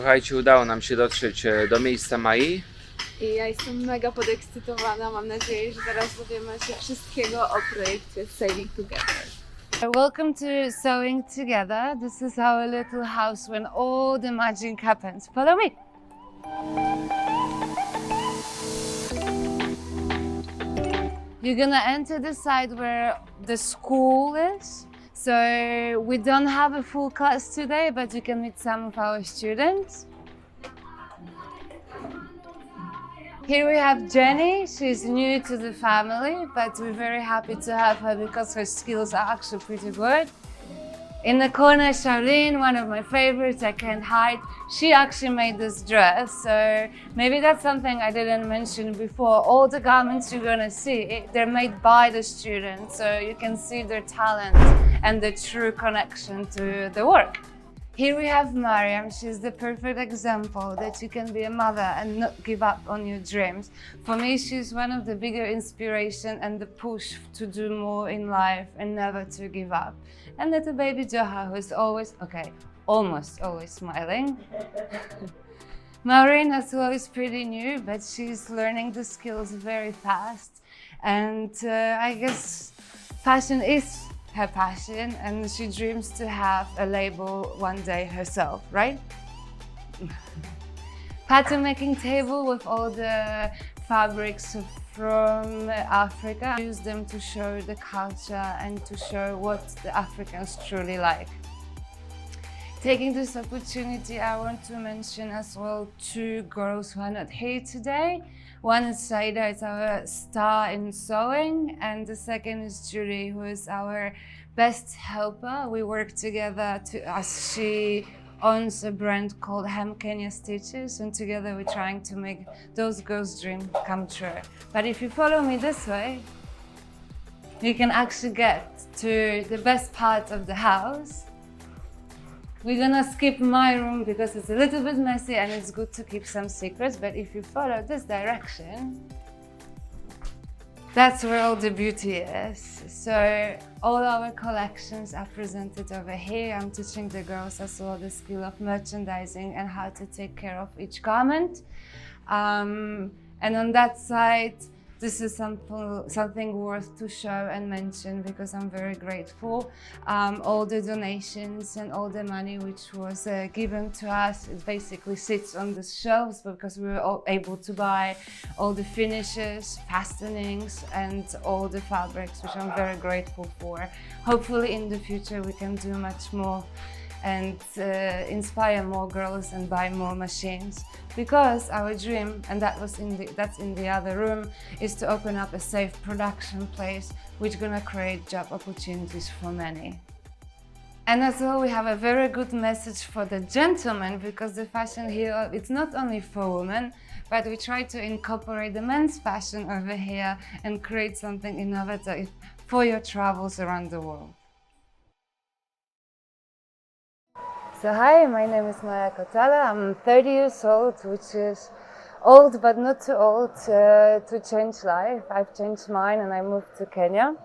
Słuchajcie, udało nam się dotrzeć do miejsca Mai. I ja jestem mega podekscytowana. Mam nadzieję, że zaraz dowiemy się wszystkiego o projekcie Saving Together. Welcome to Sewing Together. This is our little house when all the magic happens. Follow me. You're gonna enter the side where the school is. So we don't have a full class today, but you can meet some of our students. Here we have Jenny. She's new to the family, but we're very happy to have her because her skills are actually pretty good. In the corner, Charlene, one of my favorites, I can't hide. She actually made this dress, so maybe that's something I didn't mention before. All the garments you're gonna see, they're made by the students, so you can see their talent and the true connection to the work. Here we have Mariam. She's the perfect example that you can be a mother and not give up on your dreams. For me, she's one of the bigger inspiration and the push to do more in life and never to give up. And little baby Joha, who's always, almost always smiling. Maureen as well is pretty new, but she's learning the skills very fast. And I guess fashion is her passion, and she dreams to have a label one day herself, right? Pattern making table with all the fabrics from Africa. Use them to show the culture and to show what the Africans truly like. Taking this opportunity, I want to mention as well two girls who are not here today. One is Saida, it's our star in sewing, and the second is Julie, who is our best helper. We work together as she owns a brand called Kenya Stitches, and together we're trying to make those girls' dreams come true. But if you follow me this way, you can actually get to the best part of the house. We're gonna skip my room because it's a little bit messy and it's good to keep some secrets, but if you follow this direction, that's where all the beauty is. So all our collections are presented over here. I'm teaching the girls as well the skill of merchandising and how to take care of each garment. And on that side, this is something worth to show and mention because I'm very grateful. All the donations and all the money which was given to us, it basically sits on the shelves because we were all able to buy all the finishes, fastenings, and all the fabrics, which I'm very grateful for. Hopefully in the future we can do much more and inspire more girls and buy more machines, because our dream, and that's in the other room, is to open up a safe production place which gonna create job opportunities for many. And as well, we have a very good message for the gentlemen, because the fashion here, it's not only for women, but we try to incorporate the men's fashion over here and create something innovative for your travels around the world. So hi, my name is Maję. I'm 30 years old, which is old but not too old to change life. I've changed mine and I moved to Kenya.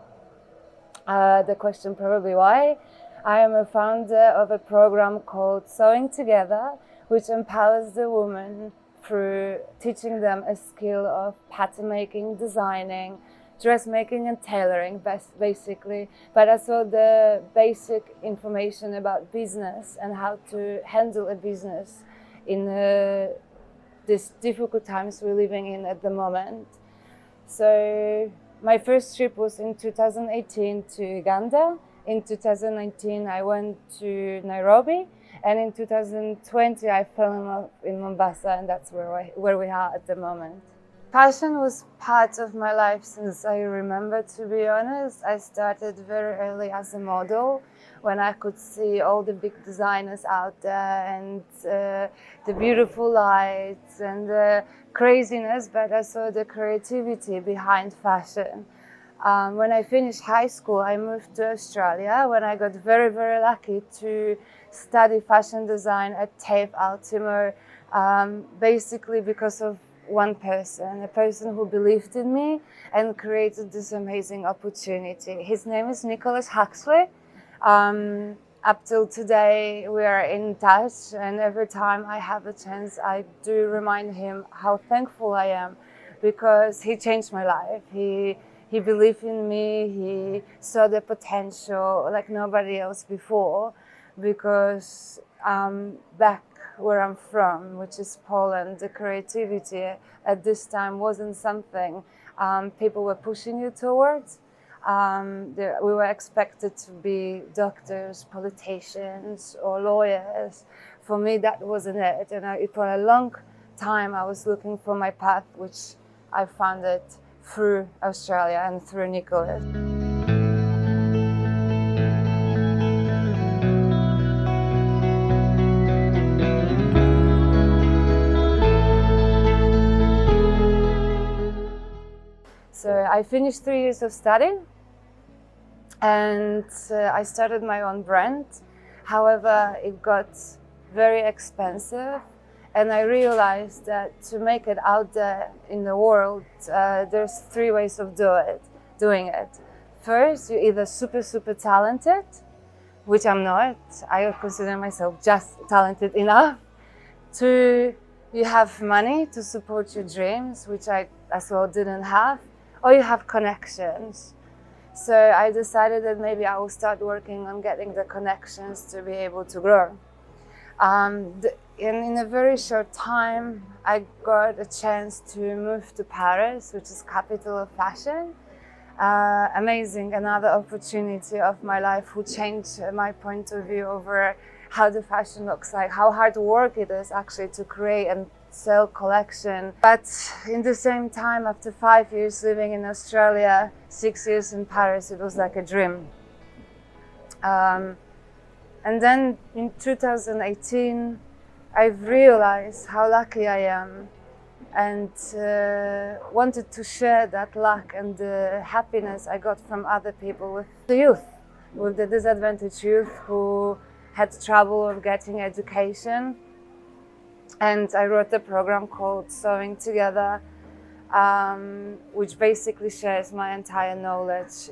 The question probably why. I am a founder of a program called Sewing Together, which empowers the women through teaching them a skill of pattern making, designing, dressmaking and tailoring, basically, but also the basic information about business and how to handle a business in these difficult times we're living in at the moment. So my first trip was in 2018 to Uganda. In 2019 I went to Nairobi, and in 2020 I fell in love in Mombasa, and that's where we are at the moment. Fashion was part of my life since I remember, to be honest. I started very early as a model when I could see all the big designers out there and the beautiful lights and the craziness, but also the creativity behind fashion. When I finished high school, I moved to Australia when I got very, very lucky to study fashion design at TAFE Ultimo, basically because of one person, a person who believed in me and created this amazing opportunity. His name is Nicholas Huxley. up till today, we are in touch, and every time I have a chance, I do remind him how thankful I am, because he changed my life. He believed in me. He saw the potential like nobody else before, because back where I'm from, which is Poland, the creativity at this time wasn't something people were pushing you towards. We were expected to be doctors, politicians, or lawyers. For me, that wasn't it. And for a long time, I was looking for my path, which I found it through Australia and through Nicholas. So I finished 3 years of study, and I started my own brand. However, it got very expensive, and I realized that to make it out there in the world, there's 3 ways of doing it. First, you're either super talented, which I'm not. I consider myself just talented enough. 2, you have money to support your dreams, which I as well didn't have. Or you have connections. So I decided that maybe I will start working on getting the connections to be able to grow. And in a very short time, I got a chance to move to Paris, which is capital of fashion. Amazing, another opportunity of my life who changed my point of view over how the fashion looks like, how hard work it is actually to create and sell collection. But in the same time, after 5 years living in Australia, 6 years in Paris, it was like a dream. And then in 2018, I've realized how lucky I am, and wanted to share that luck and the happiness I got from other people with the youth, with the disadvantaged youth who had trouble of getting education. And I wrote a program called Sewing Together, which basically shares my entire knowledge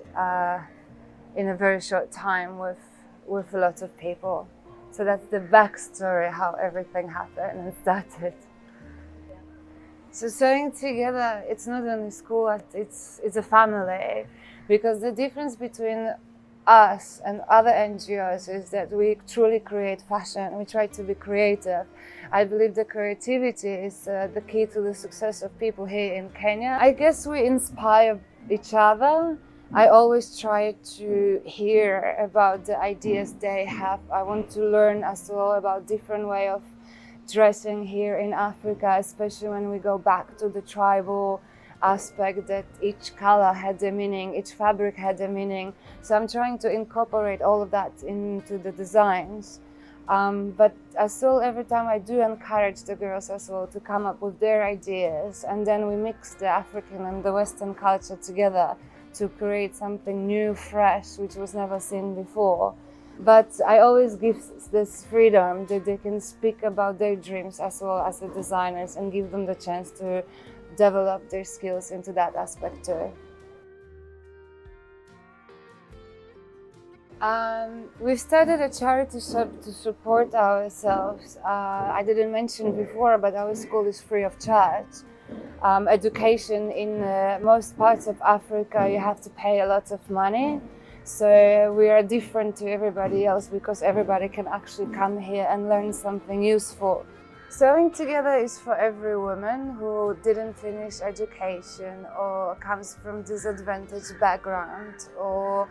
in a very short time with a lot of people. So that's the backstory, how everything happened and started. So Sewing Together, it's not only school, it's a family, because the difference between us and other NGOs is that we truly create fashion. We try to be creative. I believe the creativity is the key to the success of people here in Kenya. I guess we inspire each other. I always try to hear about the ideas they have. I want to learn as well about different way of dressing here in Africa, especially when we go back to the tribal aspect, that each color had a meaning, each fabric had a meaning. So I'm trying to incorporate all of that into the designs. But as well, every time I do encourage the girls as well to come up with their ideas, and then we mix the African and the Western culture together to create something new, fresh, which was never seen before. But I always give this freedom that they can speak about their dreams as well as the designers, and give them the chance to develop their skills into that aspect too. We've started a charity shop to support ourselves. I didn't mention before, but our school is free of charge. Education in most parts of Africa, you have to pay a lot of money. So we are different to everybody else, because everybody can actually come here and learn something useful. Sewing Together is for every woman who didn't finish education, or comes from disadvantaged background, or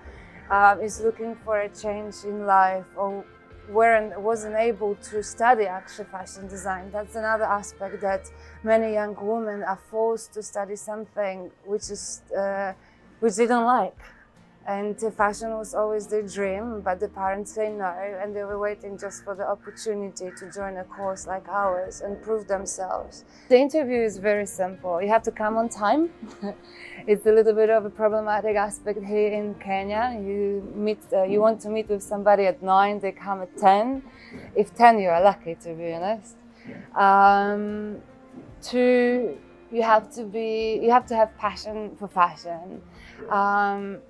is looking for a change in life, or wasn't able to study actually fashion design. That's another aspect, that many young women are forced to study something which they don't like. And fashion was always their dream, but the parents say no, and they were waiting just for the opportunity to join a course like ours and prove themselves. The interview is very simple. You have to come on time. It's a little bit of a problematic aspect here in Kenya. You want to meet with somebody at 9, they come at 10. If 10, you are lucky, to be honest. To you have to have passion for fashion.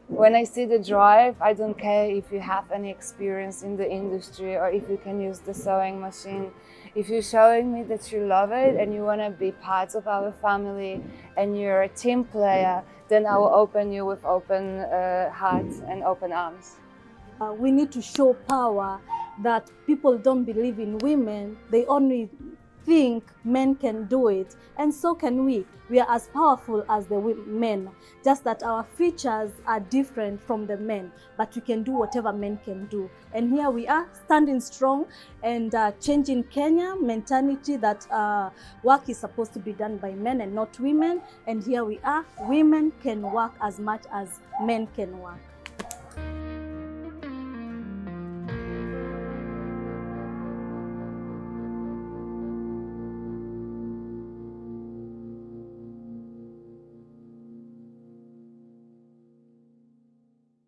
When I see the drive, I don't care if you have any experience in the industry or if you can use the sewing machine. If you're showing me that you love it and you want to be part of our family and you're a team player, then I will open you with open hearts and open arms. We need to show power that people don't believe in women. They only think men can do it, and so can we. We are as powerful as the men, just that our features are different from the men, but we can do whatever men can do. And here we are standing strong and changing Kenya mentality that work is supposed to be done by men and not women. And here we are, women can work as much as men can work.